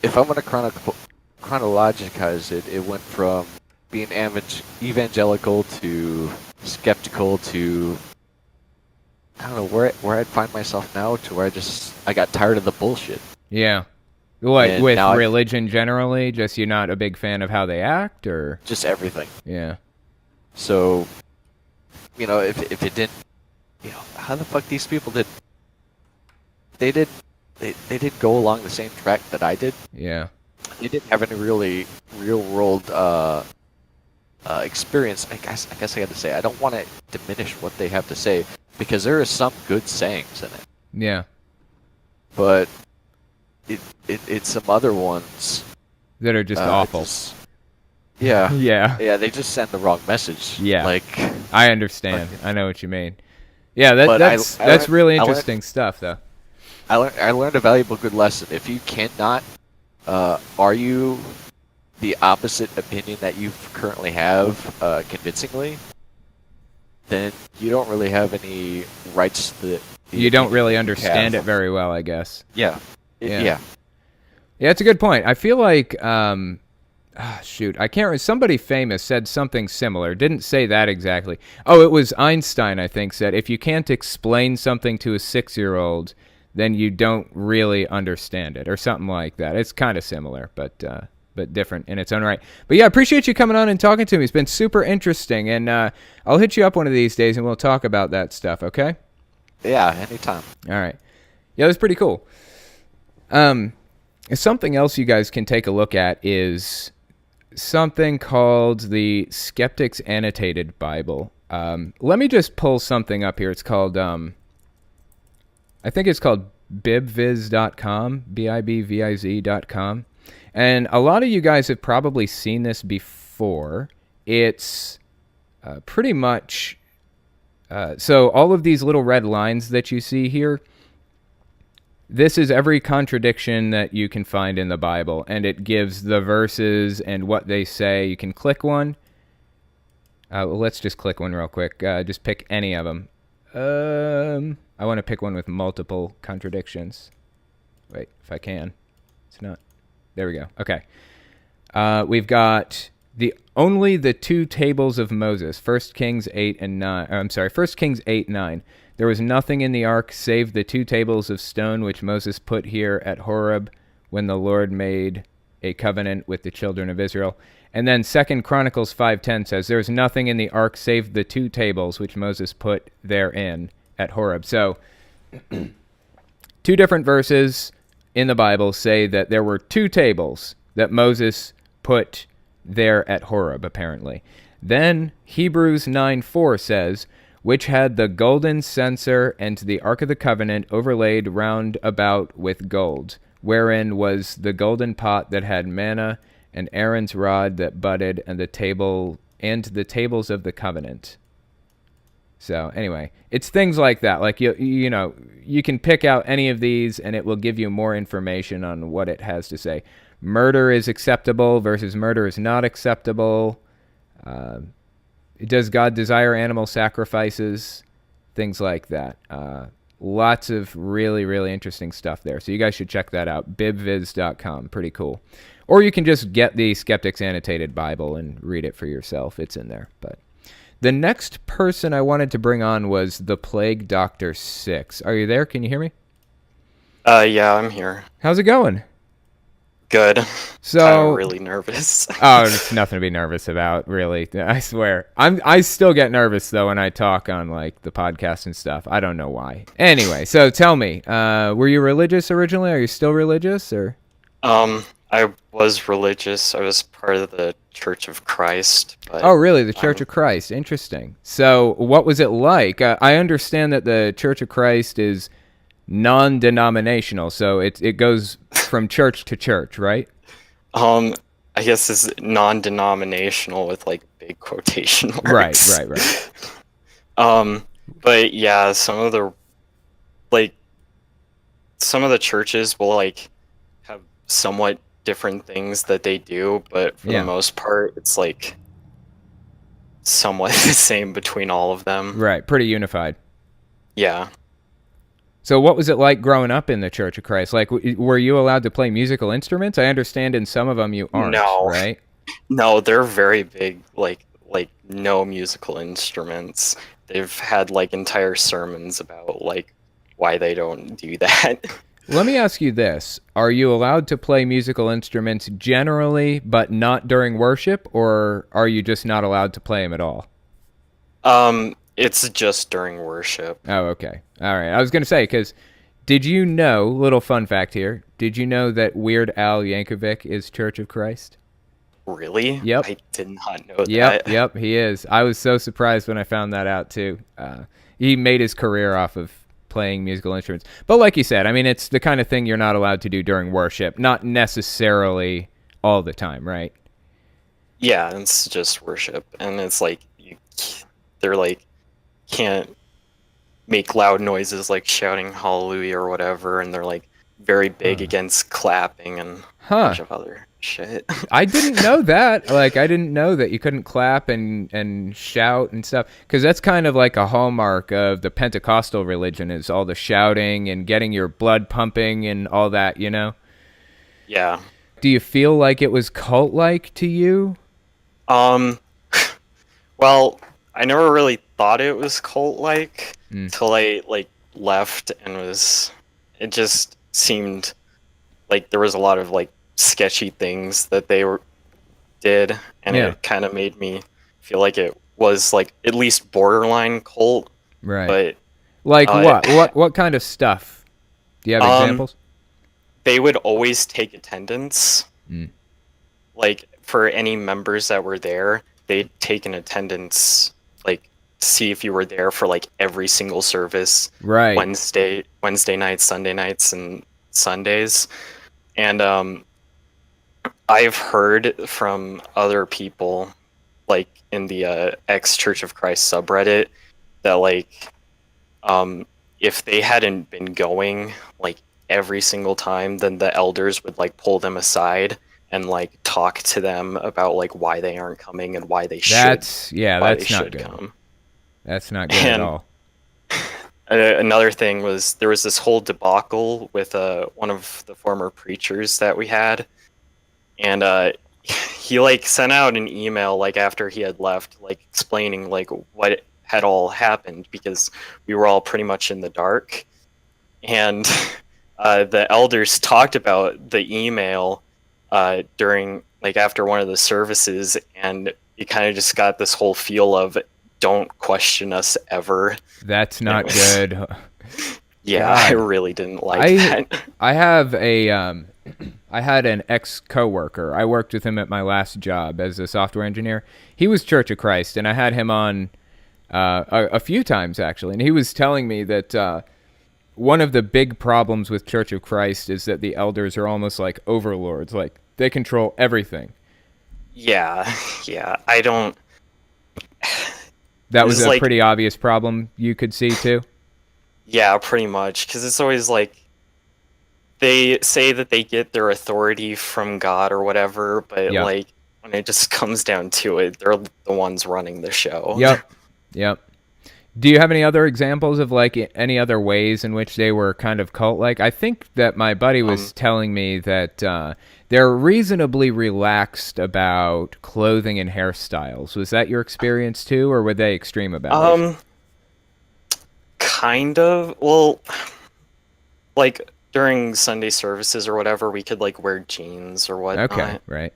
if I want to chronologize it, it went from being evangelical to skeptical to I don't know where I'd find myself now to where I got tired of the bullshit. Yeah. What, And with now religion generally? Just you're not a big fan of how they act, or? Just everything. Yeah. So, if it didn't, how the fuck these people did? They did go along the same track that I did. Yeah. They didn't have any really real world experience. I guess I got to say I don't want to diminish what they have to say because there are some good sayings in it. Yeah. But it's some other ones that are just awful. Yeah. Yeah. They just send the wrong message. Yeah. Like I understand. I know what you mean. Yeah, But that's really interesting stuff, though. I learned a valuable good lesson. If you cannot argue the opposite opinion that you currently have convincingly, then you don't really have any rights to you don't really understand it very well, I guess. Yeah. Yeah. Yeah, it's a good point. I feel like, shoot, I can't remember. Somebody famous said something similar. Didn't say that exactly. Oh, it was Einstein, I think, said, if you can't explain something to a 6-year-old, then you don't really understand it, or something like that. It's kind of similar, but different in its own right. But yeah, I appreciate you coming on and talking to me. It's been super interesting, and I'll hit you up one of these days, and we'll talk about that stuff, okay? Yeah, anytime. All right. Yeah, that's pretty cool. Something else you guys can take a look at is something called the Skeptics Annotated Bible. Let me just pull something up here. It's called, I think it's called bibviz.com, bibviz.com. And a lot of you guys have probably seen this before. It's pretty much, so all of these little red lines that you see here, this is every contradiction that you can find in the Bible, and it gives the verses and what they say. You can click one. Well, let's just click one real quick. Just pick any of them. I want to pick one with multiple contradictions. Wait, if I can. It's not. There we go. Okay. We've got only the 2 tables of Moses, 1 Kings 8 and 9. I'm sorry, 1 Kings 8, 9. There was nothing in the ark save the 2 tables of stone which Moses put here at Horeb when the Lord made a covenant with the children of Israel. And then 2 Chronicles 5:10 says, there was nothing in the ark save the 2 tables which Moses put therein at Horeb. So 2 different verses in the Bible say that there were 2 tables that Moses put there at Horeb, apparently. Then Hebrews 9:4 says, which had the golden censer and the Ark of the Covenant overlaid round about with gold, wherein was the golden pot that had manna, and Aaron's rod that budded, and the tables of the covenant. So anyway, it's things like that. Like you can pick out any of these, and it will give you more information on what it has to say. Murder is acceptable versus murder is not acceptable. Does God desire animal sacrifices? Things like that. Lots of really, really interesting stuff there. So you guys should check that out. bibviz.com. Pretty cool. Or you can just get the Skeptics Annotated Bible and read it for yourself. It's in there. But the next person I wanted to bring on was the Plague Doctor 6. Are you there? Can you hear me? Yeah, I'm here. How's it going? Good. So, Kind of really nervous. oh, it's nothing to be nervous about, really. I swear. I still get nervous though when I talk on like the podcast and stuff. I don't know why. Anyway, so tell me, were you religious originally? Are you still religious, or? I was religious. I was part of the Church of Christ. But Oh, really? The Church of Christ. Interesting. So, what was it like? I understand that the Church of Christ is non-denominational, so it goes from church to church, right? I guess it's non-denominational with like big quotation marks. Right. But yeah, like some of the churches will like have somewhat different things that they do, but for Yeah. the most part, it's like somewhat the same between all of them. Right. Pretty unified. Yeah. So, what was it like growing up in the Church of Christ? Like, were you allowed to play musical instruments? I understand in some of them you aren't, No. right? No, they're very big, like no musical instruments. They've had like entire sermons about like why they don't do that. Let me ask you this. Are you allowed to play musical instruments generally, but not during worship, or are you just not allowed to play them at all? It's just during worship. Oh, okay. All right. I was going to say, because did you know, little fun fact here, did you know that Weird Al Yankovic is Church of Christ? Really? Yep. I did not know Yep, that. yep, he is. I was so surprised when I found that out, too. He made his career off of playing musical instruments. But like you said, I mean, it's the kind of thing you're not allowed to do during worship. Not necessarily all the time, right? Yeah, it's just worship, and it's like they're like can't make loud noises like shouting hallelujah or whatever, and they're like very big against clapping and a bunch of other shit. I didn't know that. Like, I didn't know that you couldn't clap and shout and stuff, because that's kind of like a hallmark of the Pentecostal religion, is all the shouting and getting your blood pumping and all that, you know? Yeah. Do you feel like it was cult-like to you? Well, I never really thought it was cult-like until I like left and it just seemed like there was a lot of like sketchy things that did, and it kind of made me feel like it was like at least borderline cult. Right. But like what kind of stuff? Do you have examples? they would always take attendance. Like for any members that were there, they'd take an attendance, like see if you were there for like every single service. Right. Wednesday nights, Sunday nights, and Sundays. And I've heard from other people, like in the ex Church of Christ subreddit, that like if they hadn't been going like every single time, then the elders would like pull them aside and like talk to them about like why they aren't coming and why they should. That's not good. Come. That's not good at all. Another thing was there was this whole debacle with one of the former preachers that we had, and he like sent out an email like after he had left, like explaining like what had all happened, because we were all pretty much in the dark, and the elders talked about the email during like after one of the services, and it kind of just got this whole feel of don't question us ever. That's not good. Yeah, God. I really didn't like that. I have I had an ex-coworker. I worked with him at my last job as a software engineer. He was Church of Christ, and I had him on a few times, actually. And he was telling me that one of the big problems with Church of Christ is that the elders are almost like overlords. Like, they control everything. Yeah, I don't... That was a like, pretty obvious problem you could see, too? Yeah, pretty much. Because it's always like, they say that they get their authority from God or whatever, but like, when it just comes down to it, they're the ones running the show. Yep. Do you have any other examples of like any other ways in which they were kind of cult-like? I think that my buddy was telling me that they're reasonably relaxed about clothing and hairstyles. Was that your experience too, or were they extreme about it? Kind of. Well, like during Sunday services or whatever, we could like wear jeans or whatnot. Okay, right.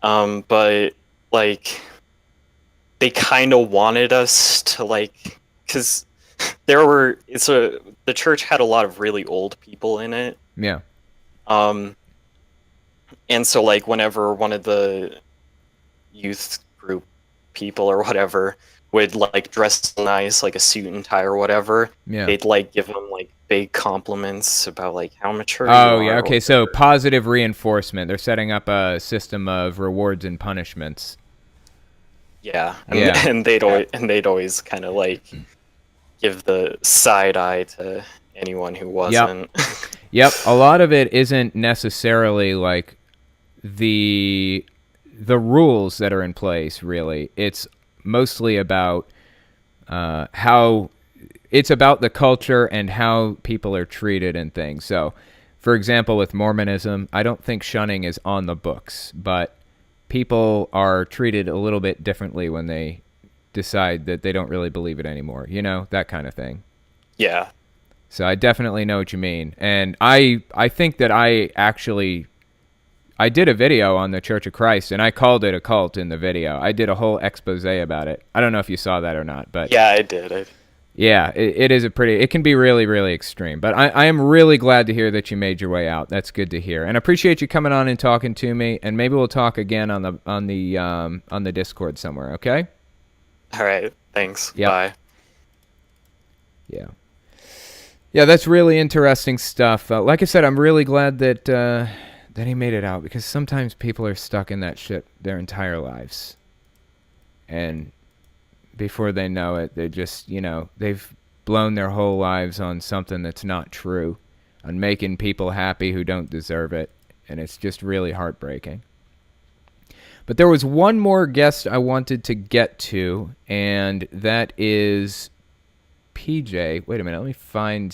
But like they kind of wanted us to like, because the church had a lot of really old people in it. Yeah. And so like whenever one of the youth group people or whatever would like dress nice, like a suit and tie or whatever, Yeah. they'd like give them like big compliments about like how mature Oh, you yeah. are. Okay, so positive reinforcement. They're setting up a system of rewards and punishments. Yeah, Yeah. and they'd always kind of like give the side eye to anyone who wasn't. Yep. A lot of it isn't necessarily like the rules that are in place, really. It's mostly about how it's about the culture and how people are treated and things. So, for example, with Mormonism, I don't think shunning is on the books, but people are treated a little bit differently when they decide that they don't really believe it anymore. You know, that kind of thing. Yeah. So I definitely know what you mean. And I think that I did a video on the Church of Christ, and I called it a cult in the video. I did a whole expose about it. I don't know if you saw that or not, but Yeah, I did. yeah, it can be really, really extreme. But I am really glad to hear that you made your way out. That's good to hear, and I appreciate you coming on and talking to me. And maybe we'll talk again on the Discord somewhere. Okay? All right. Thanks. Yep. Bye. Yeah. Yeah, that's really interesting stuff. Like I said, I'm really glad that he made it out, because sometimes people are stuck in that shit their entire lives. And before they know it, they just, they've blown their whole lives on something that's not true, on making people happy who don't deserve it. And it's just really heartbreaking. But there was one more guest I wanted to get to, and that is PJ. Wait a minute, let me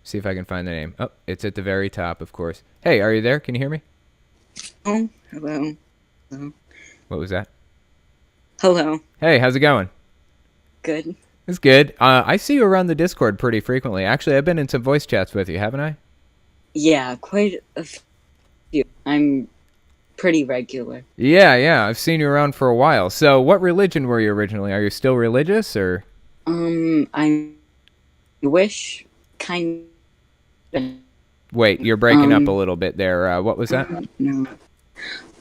see if I can find the name. Oh, it's at the very top, of course. Hey, are you there? Can you hear me? Oh, hello. Hello. What was that? Hello. Hey, how's it going? Good. It's good. I see you around the Discord pretty frequently. Actually, I've been in some voice chats with you, haven't I? Yeah, quite a few. I'm pretty regular. Yeah, I've seen you around for a while. So, what religion were you originally? Are you still religious, or? I'm Jewish, kind of. Wait, you're breaking up a little bit there. What was that? No.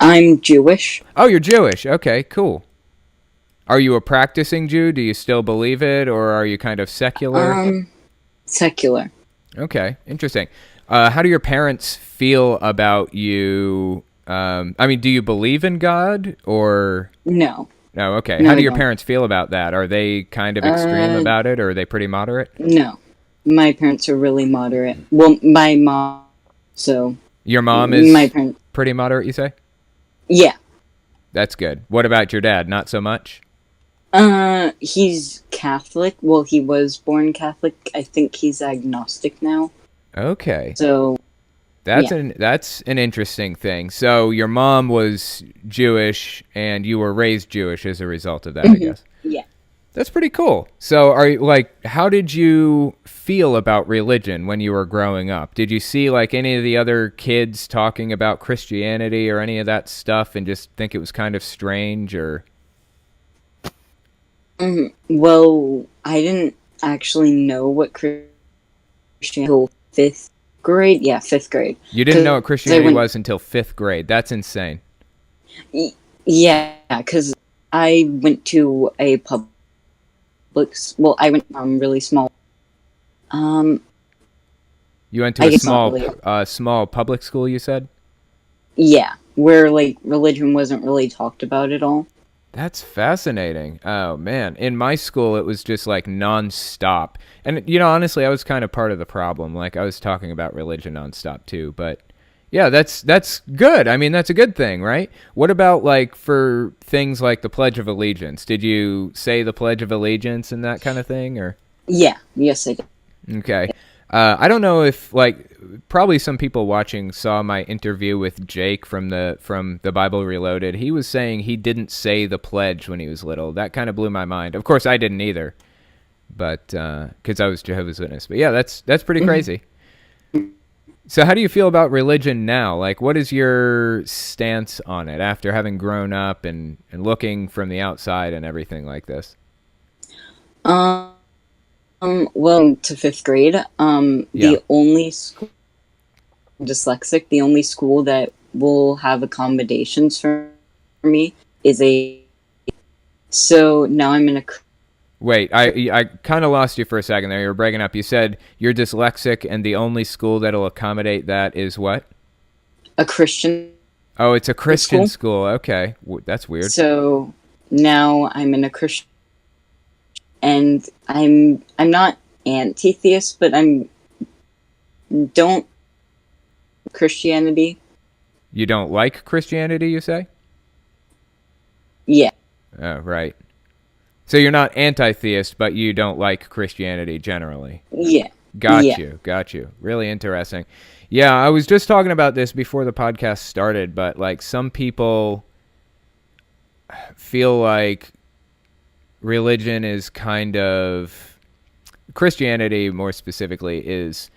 I'm Jewish. Oh, you're Jewish. Okay, cool. Are you a practicing Jew? Do you still believe it, or are you kind of secular? Secular. Okay, interesting. How do your parents feel about you? I mean, do you believe in God, or? No. No, okay. No, How do I your don't. parents feel about that? Are they kind of extreme about it, or are they pretty moderate? No. My parents are really moderate. Well, my mom, so. Your mom is my parents. pretty moderate, you say? Yeah. That's good. What about your dad? Not so much? He's Catholic. Well, he was born Catholic. I think he's agnostic now. Okay. So. That's an interesting thing. So your mom was Jewish, and you were raised Jewish as a result of that, I guess. Yeah. That's pretty cool. So how did you feel about religion when you were growing up? Did you see any of the other kids talking about Christianity or any of that stuff and just think it was kind of strange, or? Well, I didn't actually know what Christianity until 5th grade. Yeah, 5th grade. You didn't know what Christianity was until 5th grade. That's insane. Yeah, because I went to a public. Well, I went really small. You went to I a guess not really. small public school, you said? Yeah, where religion wasn't really talked about at all. That's fascinating. Oh, man. In my school, it was just nonstop. And, honestly, I was kind of part of the problem. I was talking about religion nonstop, too. But, yeah, that's good. I mean, that's a good thing, right? What about, for things like the Pledge of Allegiance? Did you say the Pledge of Allegiance and that kind of thing, or? Yeah, yes, I did. Okay. I don't know if probably some people watching saw my interview with Jake from the Bible Reloaded. He was saying he didn't say the pledge when he was little. That kind of blew my mind. Of course, I didn't either, but because I was Jehovah's Witness. But yeah, that's pretty crazy. So how do you feel about religion now? Like, what is your stance on it after having grown up and looking from the outside and everything like this? Um, well, to fifth grade, Yeah. the only school, dyslexic, the only school that will have accommodations for me is so now I'm in a, Wait, I kind of lost you for a second there. You were breaking up. You said you're dyslexic and the only school that'll accommodate that is what? a Christian Oh, it's a Christian school. school. Okay. That's weird. So now I'm in a Christian, and I'm not anti-theist, but I'm don't Christianity. You don't like Christianity, you say? Yeah, Oh, right. So you're not anti-theist, but you don't like Christianity generally. yeah, Got yeah. you. Got you. Really interesting. Yeah, I was just talking about this before the podcast started, but like some people feel like religion is kind of Christianity more specifically is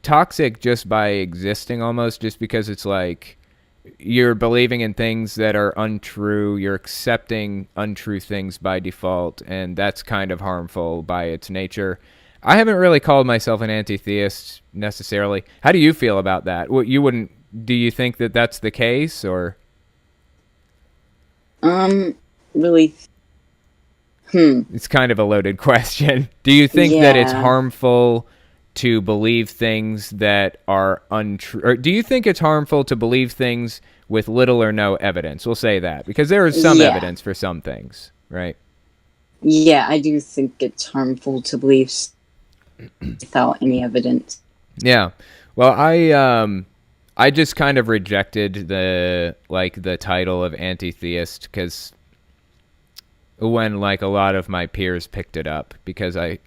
toxic just by existing almost just because it's like you're believing in things that are untrue, you're accepting untrue things by default, and that's kind of harmful by its nature. I haven't really called myself an anti-theist necessarily. How do you feel about that? What you wouldn't do you think that that's the case or Really, it's kind of a loaded question. Do you think that it's Yeah. harmful to believe things that are untrue? Or do you think it's harmful to believe things with little or no evidence? We'll say that because there is some Yeah. evidence for some things, right? Yeah, I do think it's harmful to believe without any evidence. Yeah. Well, I just kind of rejected the title of anti-theist because when like a lot of my peers picked it up because I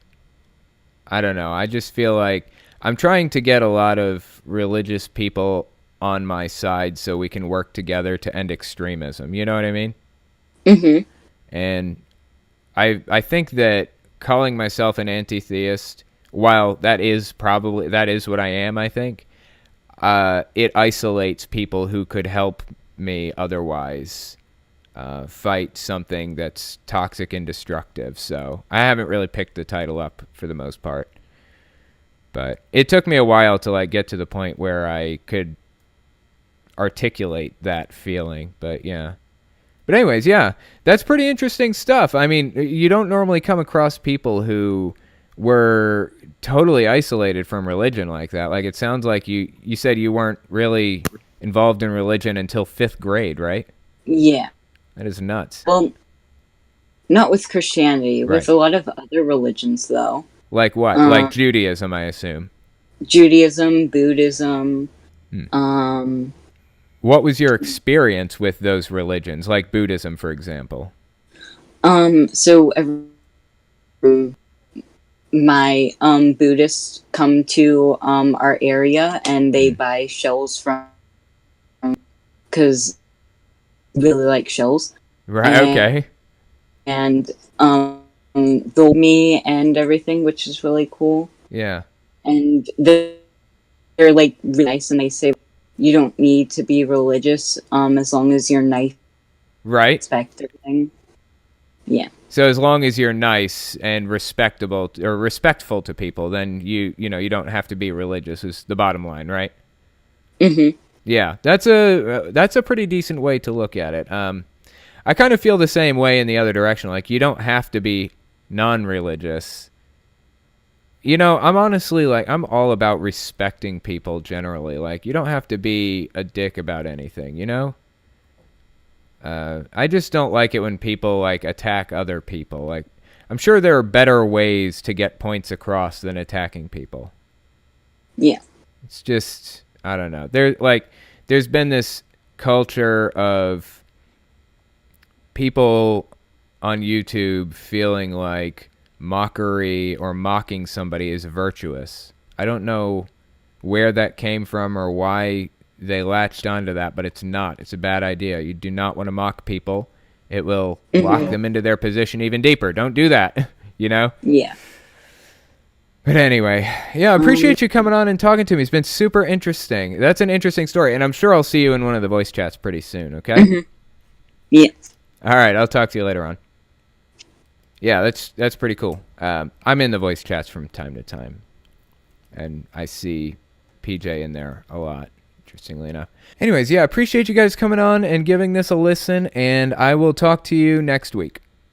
don't know. I just feel like I'm trying to get a lot of religious people on my side so we can work together to end extremism. You know what I mean? Mm-hmm. And I think that calling myself an anti-theist, while that is what I am, I think, it isolates people who could help me otherwise fight something that's toxic and destructive. So I haven't really picked the title up for the most part. But it took me a while to like get to the point where I could articulate that feeling. But yeah. But anyways, yeah, that's pretty interesting stuff. I mean, you don't normally come across people who were totally isolated from religion like that. Like it sounds like you said you weren't really involved in religion until 5th grade, right? Yeah. That is nuts. Well, not with Christianity. Right. With a lot of other religions, though. Like what? Like Judaism, I assume. Judaism, Buddhism. What was your experience with those religions, like Buddhism, for example? So my Buddhists come to our area and they buy shells from because really like shells. Right. Okay. And they'll me and everything, which is really cool. Yeah. And they're like really nice, and they say you don't need to be religious as long as you're nice, Right. respect everything. Yeah. So as long as you're nice and respectable or respectful to people, then you don't have to be religious. Is the bottom line, right? Mm-hmm. Yeah, that's a pretty decent way to look at it. I kind of feel the same way in the other direction. Like you don't have to be non-religious. You know, I'm honestly like I'm all about respecting people generally. Like you don't have to be a dick about anything, you know? I just don't like it when people like attack other people. Like I'm sure there are better ways to get points across than attacking people. Yeah. It's just I don't know. There's been this culture of people on YouTube feeling like mockery or mocking somebody is virtuous. I don't know where that came from or why they latched onto that, but it's not. It's a bad idea. You do not want to mock people. It will lock them into their position even deeper. Don't do that, you know? Yeah. But anyway, yeah, I appreciate you coming on and talking to me. It's been super interesting. That's an interesting story, and I'm sure I'll see you in one of the voice chats pretty soon, okay? Mm-hmm. Yes. All right, I'll talk to you later on. Yeah, that's pretty cool. I'm in the voice chats from time to time, and I see PJ in there a lot, interestingly enough. Anyways, yeah, appreciate you guys coming on and giving this a listen, and I will talk to you next week.